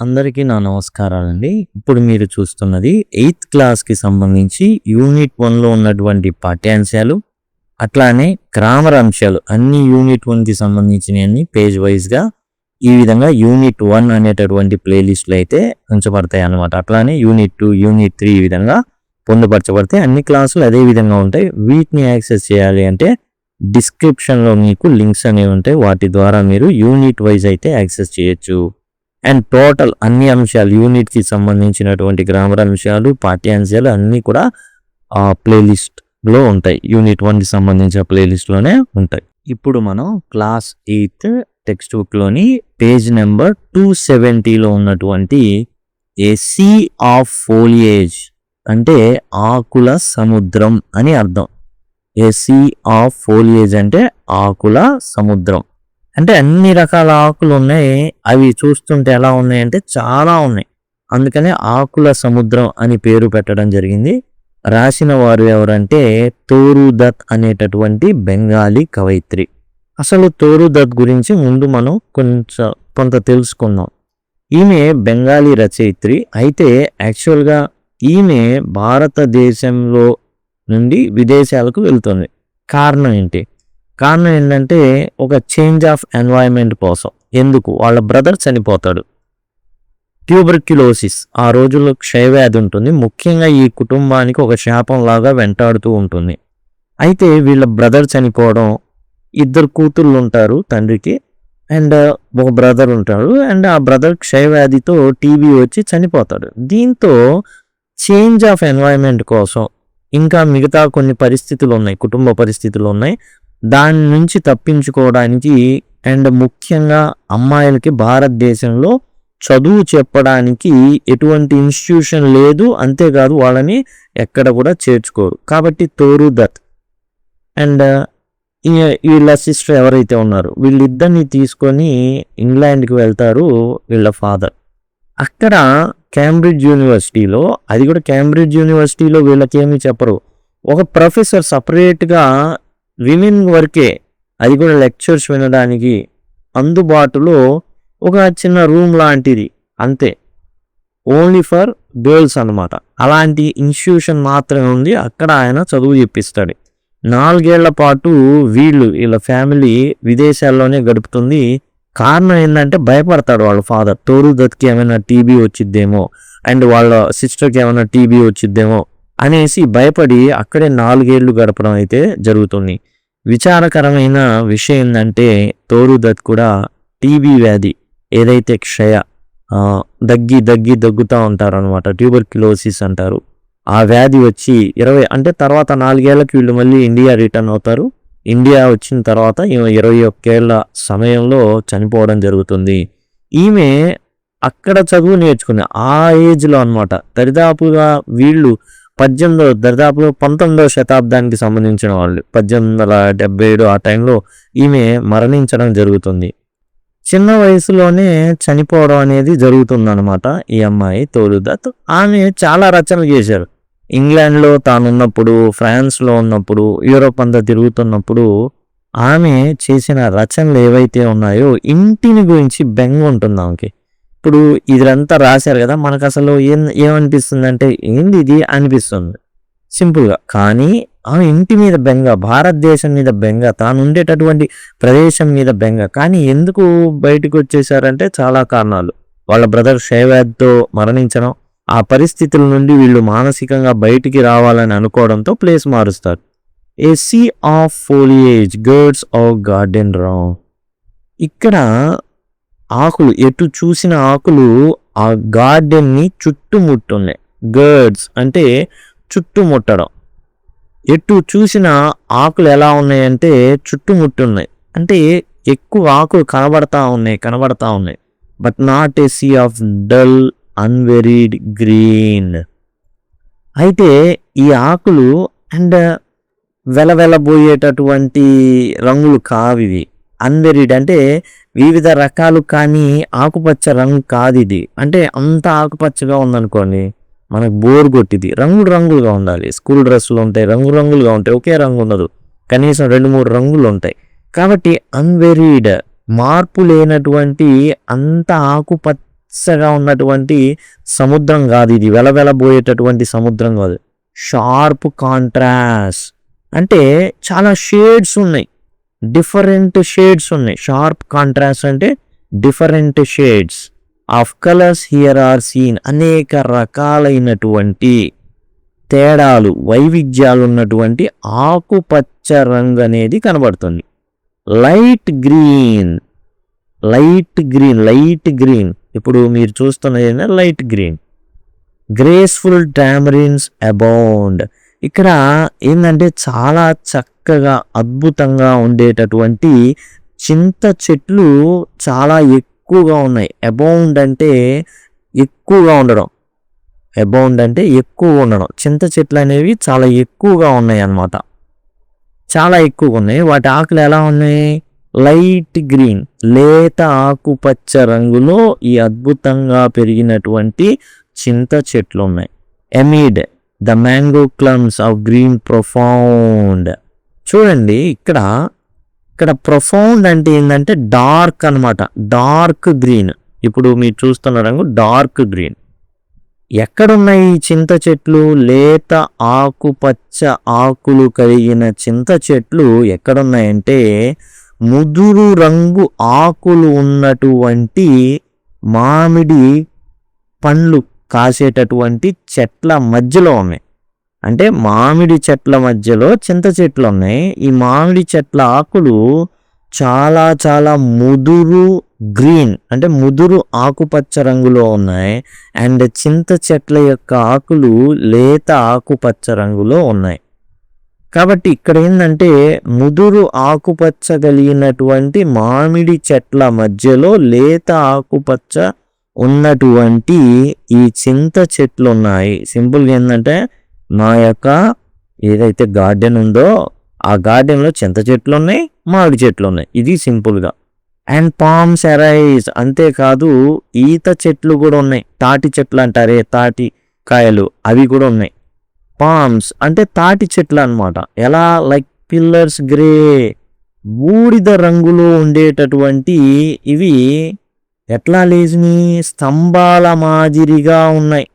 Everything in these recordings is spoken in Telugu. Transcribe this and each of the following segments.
అందరికీ నా నమస్కారాలండి. ఇప్పుడు మీరు చూస్తున్నది 8th క్లాస్‌కి సంబంధించి యూనిట్ 1లో ఉన్నటువంటి పాఠ్యాంశాలు, అట్లానే గ్రామర్ అంశాలు అన్ని యూనిట్ 1కి సంబంధించినవన్నీ పేజ్ వైస్‌గా ఈ విధంగా యూనిట్ 1 అనేటటువంటి ప్లేలిస్ట్‌లో అయితే ఉంచబడతాయి అన్నమాట. అట్లానే యూనిట్ 2, యూనిట్ 3 ఈ విధంగా పొందుపరచబడతాయి. అన్ని క్లాసులు అదే విధంగా ఉంటాయి. వీటిని యాక్సెస్ చేయాలి అంటే డిస్క్రిప్షన్‌లో మీకు లింక్స్ అనేవి ఉంటాయి. వాటి ద్వారా మీరు యూనిట్ వైజ్ అయితే యాక్సెస్ చేయొచ్చు. అండ్ టోటల్ అన్ని అంశాలు యూనిట్కి సంబంధించినటువంటి గ్రామర్ అంశాలు, పాఠ్యాంశాలు అన్నీ కూడా ప్లేలిస్ట్లో ఉంటాయి. యూనిట్ 1కి సంబంధించిన ప్లేలిస్ట్లోనే ఉంటాయి. ఇప్పుడు మనం క్లాస్ 8 టెక్స్ట్ బుక్లోని పేజ్ నెంబర్ 270లో ఉన్నటువంటి ఏ సీ ఆఫ్ ఫోలియేజ్ అంటే ఆకుల సముద్రం అని అర్థం. ఏ సీ ఆఫ్ ఫోలియేజ్ అంటే ఆకుల సముద్రం. అంటే అన్ని రకాల ఆకులు ఉన్నాయి. అవి చూస్తుంటే ఎలా ఉన్నాయంటే చాలా ఉన్నాయి. అందుకనే ఆకుల సముద్రం అని పేరు పెట్టడం జరిగింది. రాసిన వారు ఎవరంటే తోరు దత్ అనేటటువంటి బెంగాలీ కవయిత్రి. అసలు తోరు దత్ గురించి ముందు మనం కొంత తెలుసుకుందాం. ఈమె బెంగాలీ రచయిత్రి. అయితే యాక్చువల్గా ఈమె భారతదేశంలో నుండి విదేశాలకు వెళ్తుంది. కారణం ఏంటంటే ఒక చేంజ్ ఆఫ్ ఎన్వైరన్మెంట్ కోసం. ఎందుకు? వాళ్ళ బ్రదర్ చనిపోతాడు. ట్యూబర్క్యులోసిస్, ఆ రోజుల్లో క్షయవ్యాధి ఉంటుంది. ముఖ్యంగా ఈ కుటుంబానికి ఒక శాపంలాగా వెంటాడుతూ ఉంటుంది. అయితే వీళ్ళ బ్రదర్ చనిపోవడం, 2 కూతుళ్ళు ఉంటారు తండ్రికి, అండ్ ఒక బ్రదర్ ఉంటాడు. అండ్ ఆ బ్రదర్ క్షయవ్యాధితో టీబీ వచ్చి చనిపోతాడు. దీంతో చేంజ్ ఆఫ్ ఎన్వైరన్మెంట్ కోసం ఇంకా మిగతా కొన్ని పరిస్థితులు ఉన్నాయి, కుటుంబ పరిస్థితులు ఉన్నాయి. దాని నుంచి తప్పించుకోవడానికి అండ్ ముఖ్యంగా అమ్మాయిలకి భారతదేశంలో చదువు చెప్పడానికి ఎటువంటి ఇన్స్టిట్యూషన్ లేదు. అంతేకాదు వాళ్ళని ఎక్కడ కూడా చేర్చుకోరు. కాబట్టి తోరు దత్ అండ్ వీళ్ళ సిస్టర్ ఎవరైతే ఉన్నారో వీళ్ళిద్దరిని తీసుకొని ఇంగ్లాండ్కి వెళ్తారు వీళ్ళ ఫాదర్. అక్కడ కేంబ్రిడ్జ్ యూనివర్సిటీలో, అది కూడా కేంబ్రిడ్జ్ యూనివర్సిటీలో వీళ్ళకేమీ చెప్పరు. ఒక ప్రొఫెసర్ సపరేట్గా విమెన్ వరకే, అది కూడా లెక్చర్స్ వినడానికి అందుబాటులో ఒక చిన్న రూమ్ లాంటిది, అంతే, ఓన్లీ ఫర్ గర్ల్స్ అన్నమాట. అలాంటి ఇన్స్టిట్యూషన్ మాత్రమే ఉంది. అక్కడ ఆయన చదువు చెప్పిస్తాడు. 4 ఏళ్ల పాటు వీళ్ళ ఫ్యామిలీ విదేశాల్లోనే గడుపుతుంది. కారణం ఏంటంటే భయపడతాడు వాళ్ళ ఫాదర్. తోరు దత్కి ఏమైనా టీబీ వచ్చిద్దేమో అండ్ వాళ్ళ సిస్టర్కి ఏమైనా టీబీ వచ్చిద్దేమో అనేసి భయపడి అక్కడే 4 ఏళ్ళు గడపడం అయితే జరుగుతుంది. విచారకరమైన విషయం ఏంటంటే తోరు దత్ కూడా టీబీ వ్యాధి, ఏదైతే దగ్గుతూ ఉంటారు అనమాట, ట్యూబర్క్యులోసిస్ అంటారు. ఆ వ్యాధి వచ్చి తర్వాత 4 ఏళ్ళకి వీళ్ళు మళ్ళీ ఇండియా రిటర్న్ అవుతారు. ఇండియా వచ్చిన తర్వాత 21 ఏళ్ల సమయంలో చనిపోవడం జరుగుతుంది. ఈమె అక్కడ చదువు నేర్చుకుంది ఆ ఏజ్లో అనమాట. దరిదాపుగా వీళ్ళు 19వ శతాబ్దానికి సంబంధించిన వాళ్ళు. 1877 ఆ టైంలో ఈమె మరణించడం జరుగుతుంది. చిన్న వయసులోనే చనిపోవడం అనేది జరుగుతుందన్నమాట. ఈ అమ్మాయి తోరు దత్, ఆమె చాలా రచనలు చేశారు. ఇంగ్లాండ్లో తానున్నప్పుడు, ఫ్రాన్స్లో ఉన్నప్పుడు, యూరోప్ అంతా తిరుగుతున్నప్పుడు ఆమె చేసిన రచనలు ఏవైతే ఉన్నాయో ఇంటిని గురించి బెంగ ఉంటుంది ఆమెకి. ఇప్పుడు ఇదంతా రాశారు కదా, మనకు అసలు ఏమనిపిస్తుంది అంటే ఏంది ఇది అనిపిస్తుంది సింపుల్గా. కానీ ఆమె ఇంటి మీద బెంగ, భారతదేశం మీద బెంగ, తాను ఉండేటటువంటి ప్రదేశం మీద బెంగ. కానీ ఎందుకు బయటకు వచ్చేసారంటే చాలా కారణాలు. వాళ్ళ బ్రదర్ క్షయవ్యాధితో మరణించడం, ఆ పరిస్థితుల నుండి వీళ్ళు మానసికంగా బయటికి రావాలని అనుకోవడంతో ప్లేస్ మారుస్తారు. A sea of foliage girds of garden round. ఇక్కడ ఆకులు, ఎటు చూసిన ఆకులు ఆ గార్డెన్ని చుట్టుముట్టున్నాయి. గర్డ్స్ అంటే చుట్టుముట్టడం. ఎటు చూసిన ఆకులు ఎలా ఉన్నాయంటే చుట్టుముట్టున్నాయి. అంటే ఎక్కువ ఆకులు కనబడతా ఉన్నాయి. But not a sea of dull unvaried green. అయితే ఈ ఆకులు అండ్ వెలవెలబోయేటటువంటి రంగులు కావివి. అన్వెరీడ్ అంటే వివిధ రకాలు, కానీ ఆకుపచ్చ రంగు కాదు ఇది. అంటే అంత ఆకుపచ్చగా ఉందనుకోండి మనకు బోర్ కొట్టిది. రంగులుగా ఉండాలి. స్కూల్ డ్రెస్సులు ఉంటాయి, రంగులుగా ఉంటాయి, ఒకే రంగు ఉండదు, కనీసం 2-3 రంగులు ఉంటాయి. కాబట్టి అన్వెరీడ్, మార్పు లేనటువంటి అంత ఆకుపచ్చ పచ్చగా ఉన్నటువంటి సముద్రం కాదు, ఇది వెలవెలబోయేటటువంటి సముద్రం కాదు. షార్ప్ కాంట్రాస్ట్ అంటే చాలా షేడ్స్ ఉన్నాయి, డిఫరెంట్ షేడ్స్ ఉన్నాయి. షార్ప్ కాంట్రాస్ట్ అంటే different shades of colours here are seen. అనేక రకాలైనటువంటి తేడాలు, వైవిధ్యాలు ఉన్నటువంటి ఆకుపచ్చ రంగు అనేది కనబడుతుంది. Light green, light green, light green. ఇప్పుడు మీరు చూస్తున్నది light green. Graceful tamarinds abound. ఇక్కడ ఏంటంటే చాలా చక్కగా అద్భుతంగా ఉండేటటువంటి చింత చెట్లు చాలా ఎక్కువగా ఉన్నాయి. అబౌండ్ అంటే ఎక్కువగా ఉండడం, అబౌండ్ అంటే ఎక్కువగా ఉండడం. చింత చెట్లు అనేవి చాలా ఎక్కువగా ఉన్నాయి అన్నమాట, చాలా ఎక్కువగా ఉన్నాయి. వాటి ఆకులు ఎలా ఉన్నాయి? లైట్ గ్రీన్, లేత ఆకుపచ్చ రంగులో ఈ అద్భుతంగా పెరిగినటువంటి చింత చెట్లు ఉన్నాయి. Amid the mango clumps of green profound. చూడండి ఇక్కడ ప్రొఫౌండ్ అంటే ఏంటంటే డార్క్ అన్నమాట, డార్క్ గ్రీన్. ఇప్పుడు మీరు చూస్తున్న రంగు డార్క్ గ్రీన్. ఎక్కడున్నాయి ఈ చింత చెట్లు? లేత ఆకుపచ్చ ఆకులు కలిగిన చింత చెట్లు ఎక్కడున్నాయంటే ముదురు రంగు ఆకులు ఉన్నటువంటి మామిడి పండ్లు కాసేటటువంటి చెట్ల మధ్యలో ఉన్నాయి. అంటే మామిడి చెట్ల మధ్యలో చింత చెట్లు ఉన్నాయి. ఈ మామిడి చెట్ల ఆకులు చాలా చాలా ముదురు గ్రీన్ అంటే ముదురు ఆకుపచ్చ రంగులో ఉన్నాయి. అండ్ చింత చెట్ల యొక్క ఆకులు లేత ఆకుపచ్చ రంగులో ఉన్నాయి. కాబట్టి ఇక్కడ ఏంటంటే ముదురు ఆకుపచ్చ కలిగినటువంటి మామిడి చెట్ల మధ్యలో లేత ఆకుపచ్చ ఉన్నటువంటి ఈ చింత చెట్లు ఉన్నాయి. సింపుల్గా ఏంటంటే మా యొక్క ఏదైతే గార్డెన్ ఉందో ఆ గార్డెన్లో చింత చెట్లు ఉన్నాయి, మామిడి చెట్లు ఉన్నాయి. ఇది సింపుల్గా. And palms arise. అంతేకాదు ఈత చెట్లు కూడా ఉన్నాయి. తాటి చెట్లు అంటారే, తాటి కాయలు, అవి కూడా ఉన్నాయి. పామ్స్ అంటే తాటి చెట్లు అన్నమాట. ఎలా? లైక్ పిల్లర్స్ గ్రే, బూడిద రంగులో ఉండేటటువంటి ఇవి ఎట్లా లేచిని? స్తంభాల మాదిరిగా ఉన్నాయి.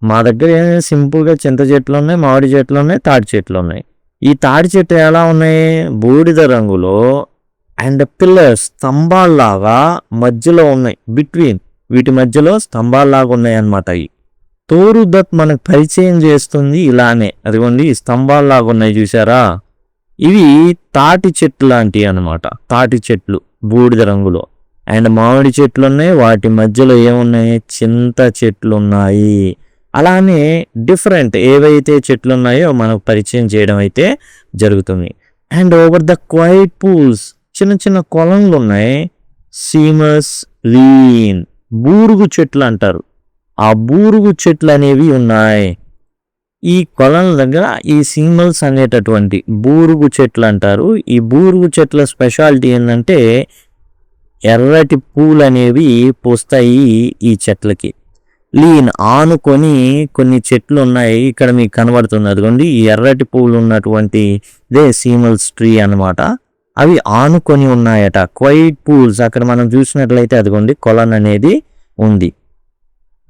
మా దగ్గర సింపుల్గా చింత చెట్లు ఉన్నాయి, మామిడి చెట్లు ఉన్నాయి, తాటి చెట్లు ఉన్నాయి. ఈ తాటి చెట్లు ఎలా ఉన్నాయి? బూడిద రంగులో. అండ్ పిల్లర్స్ స్తంభాల్లాగా మధ్యలో ఉన్నాయి. బిట్వీన్ వీటి మధ్యలో స్తంభాల్లాగా ఉన్నాయి అన్నమాట. ఇవి తోరుదత్ మనకు పరిచయం చేస్తుంది ఇలానే. అదిగోండి ఈ స్తంభాల్లాగా ఉన్నాయి చూసారా? ఇవి తాటి చెట్లు లాంటివి అన్నమాట. తాటి చెట్లు బూడిద రంగులో. అండ్ మామిడి చెట్లు ఉన్నాయి, వాటి మధ్యలో ఏమున్నాయి? చింత చెట్లు ఉన్నాయి. అలానే డిఫరెంట్ ఏవైతే చెట్లు ఉన్నాయో మనకు పరిచయం చేయడం అయితే జరుగుతుంది. And over the quiet pools, చిన్న చిన్న కొలంలు ఉన్నాయి. సీమస్ లీన్, బూరుగు చెట్లు అంటారు. ఆ బూరుగు చెట్లు అనేవి ఉన్నాయి ఈ కొలం దగ్గర. ఈ సీమల్స్ అనేటటువంటి బూరుగు చెట్లు అంటారు. ఈ బూరుగు చెట్ల స్పెషాలిటీ ఏంటంటే ఎర్రటి పూలు అనేవి పూస్తాయి ఈ చెట్లకి. లీన్ ఆనుకొని కొన్ని చెట్లు ఉన్నాయి. ఇక్కడ మీకు కనబడుతుంది అదిగోండి ఈ ఎర్రటి పూలు ఉన్నటువంటి ఇదే సీమల్స్ ట్రీ అన్నమాట. అవి ఆనుకొని ఉన్నాయట. క్వైట్ పూల్స్ అక్కడ మనం చూసినట్లయితే అదిగోండి కొలన్ అనేది ఉంది.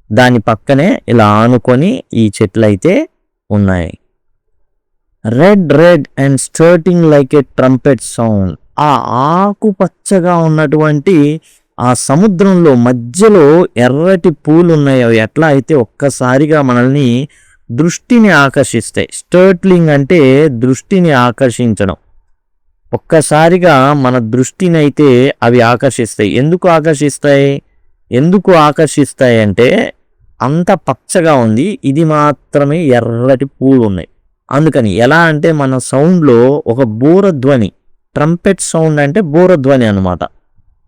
దాని పక్కనే ఇలా ఆనుకొని ఈ చెట్లు అయితే ఉన్నాయి. Red and starting like a trumpet sound. ఆ ఆకుపచ్చగా ఉన్నటువంటి ఆ సముద్రంలో మధ్యలో ఎర్రటి పూలు ఉన్నాయో ఎట్లా అయితే ఒక్కసారిగా మనల్ని దృష్టిని ఆకర్షిస్తాయి. స్టర్ట్లింగ్ అంటే దృష్టిని ఆకర్షించడం. ఒక్కసారిగా మన దృష్టిని అయితే అవి ఆకర్షిస్తాయి. ఎందుకు ఆకర్షిస్తాయి అంటే అంత పచ్చగా ఉంది, ఇది మాత్రమే ఎర్రటి పూలు ఉన్నాయి అందుకని. ఎలా అంటే మన సౌండ్లో ఒక బూరధ్వని, ట్రంపెట్ సౌండ్ అంటే బూరధ్వని అన్నమాట.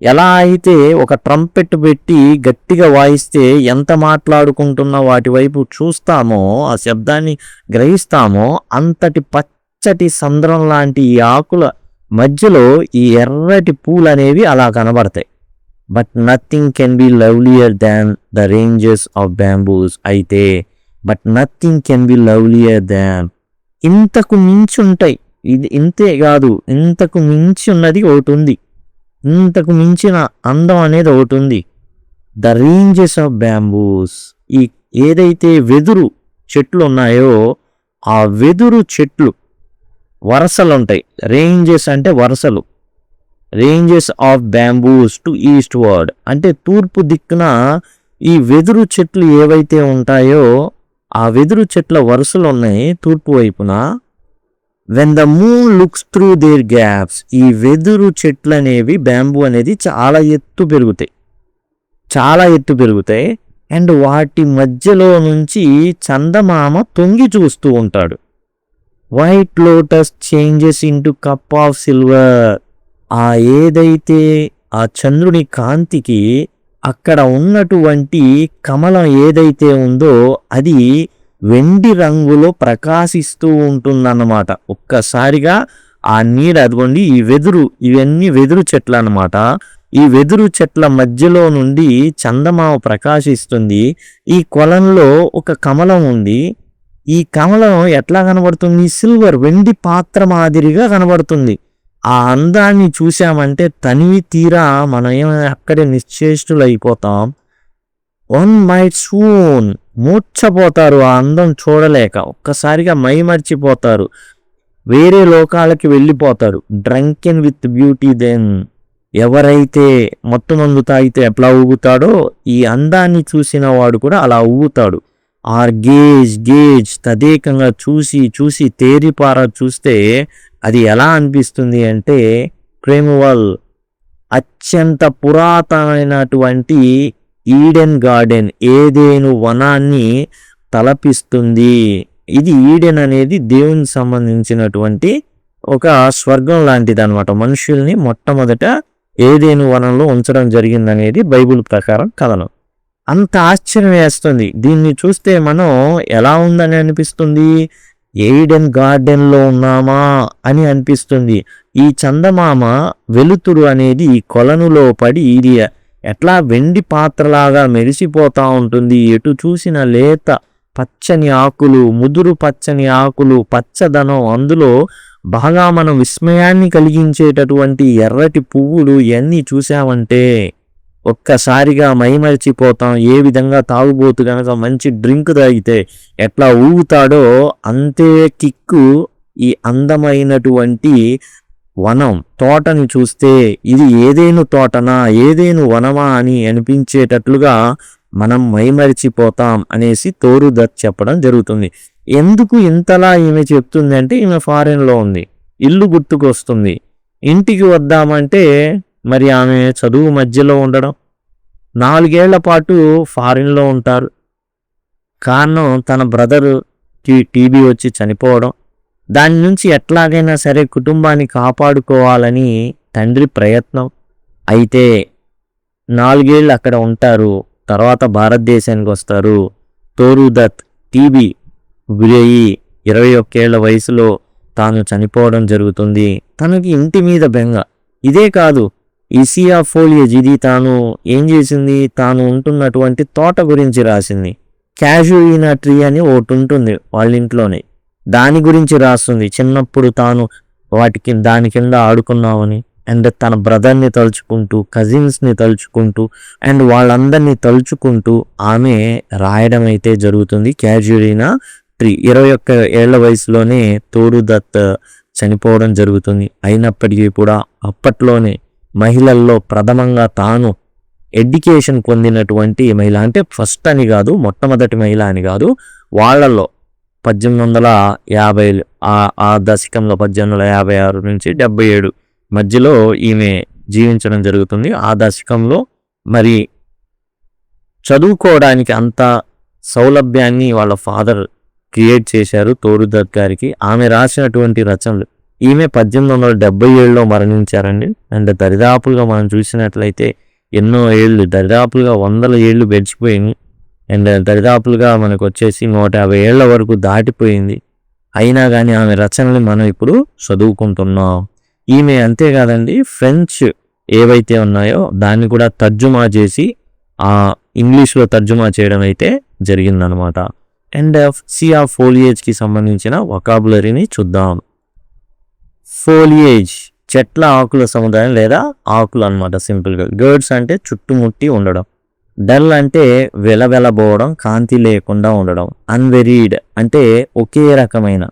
ఎలా అయితే ఒక ట్రంపెట్ పెట్టి గట్టిగా వాయిస్తే ఎంత మాట్లాడుకుంటున్నా వాటి వైపు చూస్తామో, ఆ శబ్దాన్ని గ్రహిస్తామో, అంతటి పచ్చటి సంద్రం లాంటి ఈ ఆకుల మధ్యలో ఈ ఎర్రటి పూలు అనేవి అలా కనబడతాయి. But nothing can be lovelier than the ranges of bamboos. అయితే but nothing can be lovelier than, ఇంతకు మించి ఉంటాయి. ఇది ఇంతే కాదు, ఇంతకు మించి ఉన్నది ఒకటి ఉంది. ఇంతకు మించిన అందం అనేది ఒకటి ఉంది. The ranges of bamboos. ఈ ఏదైతే వెదురు చెట్లు ఉన్నాయో ఆ వెదురు చెట్లు వరసలు ఉంటాయి. రేంజెస్ అంటే వరసలు. Ranges of bamboos to eastward అంటే తూర్పు దిక్కున ఈ వెదురు చెట్లు ఏవైతే ఉంటాయో ఆ వెదురు చెట్ల వరుసలు ఉన్నాయి తూర్పు వైపున. When the moon looks through there gaps, ఈ వెదురు చెట్లు అనేవి బ్యాంబూ అనేది చాలా ఎత్తు పెరుగుతాయి. అండ్ వాటి మధ్యలో నుంచి చందమామ తొంగి చూస్తూ ఉంటాడు. White lotus changes into cup of silver. ఆ ఏదైతే ఆ చంద్రుని కాంతికి అక్కడ ఉన్నటువంటి కమలం ఏదైతే ఉందో అది వెండి రంగులో ప్రకాశిస్తూ ఉంటుందన్నమాట. ఒక్కసారిగా ఆ నీడ అదిగోండి ఇవన్నీ వెదురు చెట్లు అన్నమాట. ఈ వెదురు చెట్ల మధ్యలో నుండి చందమామ ప్రకాశిస్తుంది. ఈ కొలంలో ఒక కమలం ఉంది. ఈ కమలం ఎట్లా కనబడుతుంది? సిల్వర్, వెండి పాత్ర మాదిరిగా కనబడుతుంది. ఆ అందాన్ని చూసామంటే తనివి తీరా మనం ఏమైనా అక్కడే నిశ్చేష్టులైపోతాం. వన్ మైట్ సూన్, మూర్ఛపోతారు ఆ అందం చూడలేక. ఒక్కసారిగా మైమర్చిపోతారు, వేరే లోకాలకి వెళ్ళిపోతారు. Drunken with beauty then. ఎవరైతే మొత్తమందు తాగితే ఎట్లా ఊగుతాడో ఈ అందాన్ని చూసిన వాడు కూడా అలా ఊగుతాడు. ఆర్ గేజ్ తదేకంగా చూసి తేరిపార చూస్తే అది ఎలా అనిపిస్తుంది అంటే క్రేమువల్, అత్యంత పురాతనమైనటువంటి ఈడెన్ గార్డెన్, ఏదేను వనాన్ని తలపిస్తుంది. ఇది ఈడెన్ అనేది దేవునికి సంబంధించినటువంటి ఒక స్వర్గం లాంటిది అనమాట. మనుషుల్ని మొట్టమొదట ఏదేను వనంలో ఉంచడం జరిగిందనేది బైబిల్ ప్రకారం కథనం. అంత ఆశ్చర్యం వేస్తుంది. దీన్ని చూస్తే మనం ఎలా ఉందని అనిపిస్తుంది? ఈడెన్ గార్డెన్లో ఉన్నామా అని అనిపిస్తుంది. ఈ చందమామ వెలుతురు అనేది ఈ కొలనులో పడి ఇది ఎట్లా వెండి పాత్రలాగా మెరిసిపోతా ఉంటుంది. ఎటు చూసిన లేత పచ్చని ఆకులు, ముదురు పచ్చని ఆకులు, పచ్చదనం, అందులో బాగా మనం విస్మయాన్ని కలిగించేటటువంటి ఎర్రటి పువ్వులు ఇవన్నీ చూసామంటే ఒక్కసారిగా మైమరిచిపోతాం. ఏ విధంగా తాగుబోతు కనుక మంచి డ్రింక్ తాగితే ఎట్లా ఊగుతాడో అంతే కిక్కు ఈ అందమైనటువంటి వనం తోటని చూస్తే ఇది ఏదేను తోటనా, ఏదేను వనమా అని అనిపించేటట్లుగా మనం మైమరిచిపోతాం అనేసి తోరు దత్ చెప్పడం జరుగుతుంది. ఎందుకు ఇంతలా ఈమె చెప్తుంది అంటే ఈమె ఫారెన్లో ఉంది, ఇల్లు గుర్తుకొస్తుంది. ఇంటికి వద్దామంటే మరి ఆమె చదువు మధ్యలో ఉండడం, 4 ఏళ్ల పాటు ఫారిన్లో ఉంటారు. కారణం తన బ్రదర్కి టీబీ వచ్చి చనిపోవడం. దాని నుంచి ఎట్లాగైనా సరే కుటుంబాన్ని కాపాడుకోవాలని తండ్రి ప్రయత్నం. అయితే 4 ఏళ్ళు అక్కడ ఉంటారు. తర్వాత భారతదేశానికి వస్తారు. తోరు దత్ టీబీ గురయ్యి 21 ఏళ్ల వయసులో తాను చనిపోవడం జరుగుతుంది. తనకి ఇంటి మీద బెంగ. ఇదే కాదు, ఈ సీ ఆఫ్ ఫోలియేజ్ ఇది తాను ఏం చేసింది, తాను ఉంటున్నటువంటి తోట గురించి రాసింది. క్యాజుయినా ట్రీ అని ఒకటి ఉంటుంది వాళ్ళ ఇంట్లోనే, దాని గురించి రాస్తుంది. చిన్నప్పుడు తాను దాని కింద ఆడుకున్నామని, అండ్ తన బ్రదర్ని తలుచుకుంటూ, కజిన్స్ని తలుచుకుంటూ, అండ్ వాళ్ళందరినీ తలుచుకుంటూ ఆమె రాయడం అయితే జరుగుతుంది. క్యాజుయినా ట్రీ 21 ఏళ్ల వయసులోనే తోరు దత్ చనిపోవడం జరుగుతుంది. అయినప్పటికీ కూడా అప్పట్లోనే మహిళల్లో ప్రథమంగా తాను ఎడ్యుకేషన్ పొందినటువంటి మహిళ, అంటే ఫస్ట్ అని కాదు, మొట్టమొదటి మహిళ అని కాదు, వాళ్ళల్లో 1850 ఆ దశకంలో 1856 నుంచి 77 మధ్యలో ఈమె జీవించడం జరుగుతుంది. ఆ దశకంలో మరి చదువుకోవడానికి అంత సౌలభ్యాన్ని వాళ్ళ ఫాదర్ క్రియేట్ చేశారు తోరు దత్ గారికి. ఆమె రాసినటువంటి రచనలు, ఈమె 1877లో మరణించారండి. అండ్ దరిదాపులుగా మనం చూసినట్లయితే ఎన్నో ఏళ్ళు, దరిదాపులుగా 100 ఏళ్ళు గడిచిపోయింది. అండ్ దరిదాపులుగా మనకు వచ్చేసి 150 ఏళ్ల వరకు దాటిపోయింది. అయినా కానీ ఆమె రచనలు మనం ఇప్పుడు చదువుకుంటున్నాం. ఈమె అంతేకాదండి, ఫ్రెంచ్ ఏవైతే ఉన్నాయో దాన్ని కూడా తర్జుమా చేసి ఇంగ్లీష్లో తర్జుమా చేయడం అయితే జరిగిందనమాట. అండ్ సీ ఆఫ్ ఫోలియేజ్కి సంబంధించిన వొకాబులరీని చూద్దాం. ఫోలియేజ్ చెట్ల ఆకుల సముదాయం లేదా ఆకులు అనమాట సింపుల్గా. గర్డ్స్ అంటే చుట్టుముట్టి ఉండడం. డల్ అంటే వెలవెలబోవడం, కాంతి లేకుండా ఉండడం. అన్వెరీడ్ అంటే ఒకే రకమైన,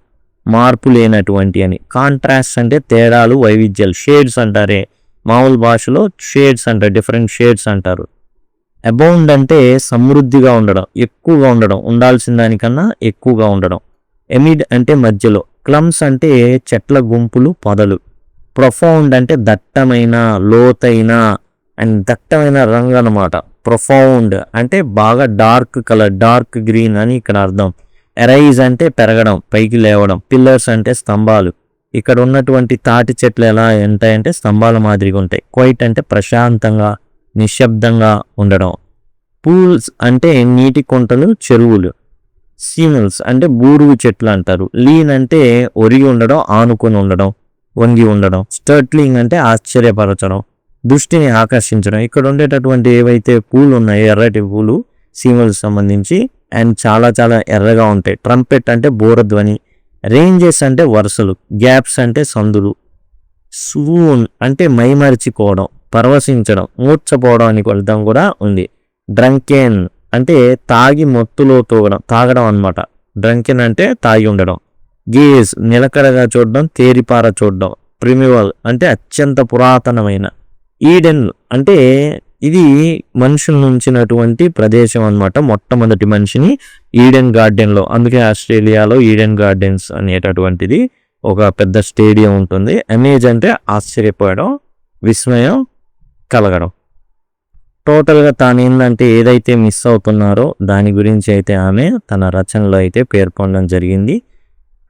మార్పు లేనటువంటి అని. కాంట్రాస్ట్ అంటే తేడాలు, వైవిధ్యాలు. షేడ్స్ అంటారే, మామూలు భాషలో షేడ్స్ అంటారు, డిఫరెంట్ షేడ్స్ అంటారు. అబౌండ్ అంటే సమృద్ధిగా ఉండడం, ఎక్కువగా ఉండడం, ఉండాల్సిన దానికన్నా ఎక్కువగా ఉండడం. ఎమిడ్ అంటే మధ్యలో. క్లమ్స్ అంటే చెట్ల గుంపులు, పొదలు. ప్రొఫౌండ్ అంటే దట్టమైన, లోతైన అండ్ దట్టమైన రంగు అనమాట. ప్రొఫౌండ్ అంటే బాగా డార్క్ కలర్, డార్క్ గ్రీన్ అని ఇక్కడ అర్థం. ఎరైజ్ అంటే పెరగడం, పైకి లేవడం. పిల్లర్స్ అంటే స్తంభాలు. ఇక్కడ ఉన్నటువంటి తాటి చెట్లు ఎలా ఉంటాయంటే స్తంభాల మాదిరిగా ఉంటాయి. క్వైట్ అంటే ప్రశాంతంగా, నిశ్శబ్దంగా ఉండడం. పూల్స్ అంటే నీటి కుంటలు, చెరువులు. సీనల్స్ అంటే బూరుగు చెట్లు అంటారు. లీన్ అంటే ఒరిగి ఉండడం, ఆనుకొని ఉండడం, వంగి ఉండడం. స్టర్ట్లింగ్ అంటే ఆశ్చర్యపరచడం, దృష్టిని ఆకర్షించడం. ఇక్కడ ఉండేటటువంటి ఏవైతే పూలు ఉన్నాయో, ఎర్రటి పూలు సీమల్స్ సంబంధించి, అండ్ చాలా చాలా ఎర్రగా ఉంటాయి. ట్రంపెట్ అంటే బోరధ్వని. రేంజెస్ అంటే వరుసలు. గ్యాప్స్ అంటే సందులు. స్వూన్ అంటే మైమరిచిపోవడం, పరవశించడం, మూర్చపోవడం అని అర్థం కూడా ఉంది. డ్రంకెన్ అంటే తాగి మొత్తులో తాగడం అనమాట. డ్రంకెన్ అంటే తాగి ఉండడం. గేజ్ నిలకడగా చూడడం, తేరిపార చూడడం. ప్రిమివల్ అంటే అత్యంత పురాతనమైన. ఈడెన్ అంటే ఇది మనుషుల నుంచినటువంటి ప్రదేశం అనమాట. మొట్టమొదటి మనిషిని ఈడెన్ గార్డెన్లో, అందుకే ఆస్ట్రేలియాలో ఈడెన్ గార్డెన్స్ అనేటటువంటిది ఒక పెద్ద స్టేడియం ఉంటుంది. అమేజ్ అంటే ఆశ్చర్యపోవడం, విస్మయం కలగడం. టోటల్గా తాను ఏంటంటే ఏదైతే మిస్ అవుతున్నారో దాని గురించి అయితే ఆమె తన రచనలో అయితే పేర్కొనడం జరిగింది.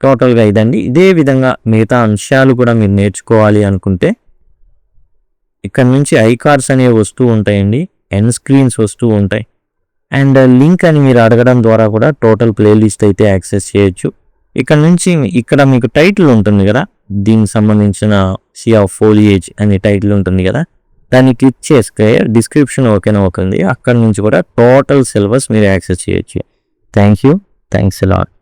టోటల్గా ఇదండి. ఇదే విధంగా మిగతా అంశాలు కూడా మీరు నేర్చుకోవాలి అనుకుంటే ఇక్కడ నుంచి ఐకార్డ్స్ అనేవి వస్తూ ఉంటాయండి, ఎండ్ స్క్రీన్స్ వస్తూ ఉంటాయి. అండ్ లింక్ అని మీరు అడగడం ద్వారా కూడా టోటల్ ప్లేలిస్ట్ అయితే యాక్సెస్ చేయొచ్చు. ఇక్కడ నుంచి ఇక్కడ మీకు టైటిల్ ఉంటుంది కదా, దీనికి సంబంధించిన సీ ఆఫ్ ఫోలియేజ్ అనే టైటిల్ ఉంటుంది కదా, దాన్ని క్లిక్ చేస్తే డిస్క్రిప్షన్ ఓకేనా అవుతుంది. అక్కడ నుంచి కూడా టోటల్ సిలబస్ మీరు యాక్సెస్ చేయొచ్చు. Thanks a lot.